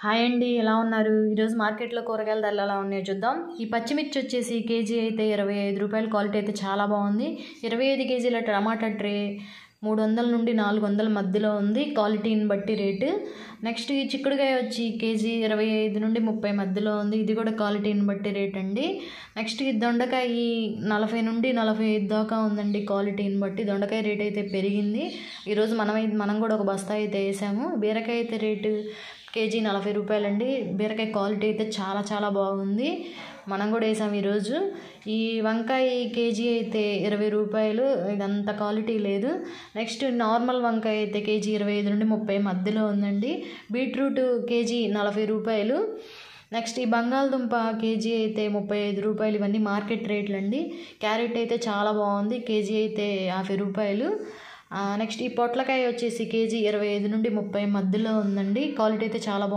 Hi అండి, ఎలా ఉన్నారు? ఈరోజు మార్కెట్లో కూరగాయల ధరలు ఎలా ఉన్నాయో చూద్దాం. ఈ పచ్చిమిర్చి వచ్చేసి కేజీ అయితే 25 రూపాయలు. క్వాలిటీ అయితే చాలా బాగుంది. 25 కేజీల టమాటా ట్రే 300 నుండి 400 మధ్యలో ఉంది, క్వాలిటీని బట్టి రేటు. నెక్స్ట్ ఈ చిక్కుడుకాయ వచ్చి కేజీ 25 నుండి 30 మధ్యలో ఉంది, ఇది కూడా క్వాలిటీని బట్టి రేట్ అండి. నెక్స్ట్ ఈ దొండకాయ 40 నుండి 45 దాకా ఉందండి, క్వాలిటీని బట్టి. దొండకాయ రేట్ అయితే పెరిగింది. ఈరోజు మనం కూడా ఒక బస్తా అయితే వేసాము. బీరకాయ అయితే రేటు కేజీ 40 రూపాయలండి. బీరకాయ క్వాలిటీ అయితే చాలా చాలా బాగుంది, మనం కూడా వేసాము ఈరోజు. ఈ వంకాయ కేజీ అయితే 20 రూపాయలు, ఇదంత క్వాలిటీ లేదు. నెక్స్ట్ నార్మల్ వంకాయ అయితే కేజీ 25 నుండి 30 మధ్యలో ఉందండి. బీట్రూట్ కేజీ 40 రూపాయలు. నెక్స్ట్ ఈ బంగాళదుంప కేజీ అయితే 35 రూపాయలు. ఇవన్నీ మార్కెట్ రేట్లు అండి. క్యారెట్ అయితే చాలా బాగుంది, కేజీ అయితే 50 రూపాయలు. నెక్స్ట్ ఈ పొట్లకాయ వచ్చేసి కేజీ 25 నుండి 30 మధ్యలో ఉందండి, క్వాలిటీ అయితే చాలా బాగుంది.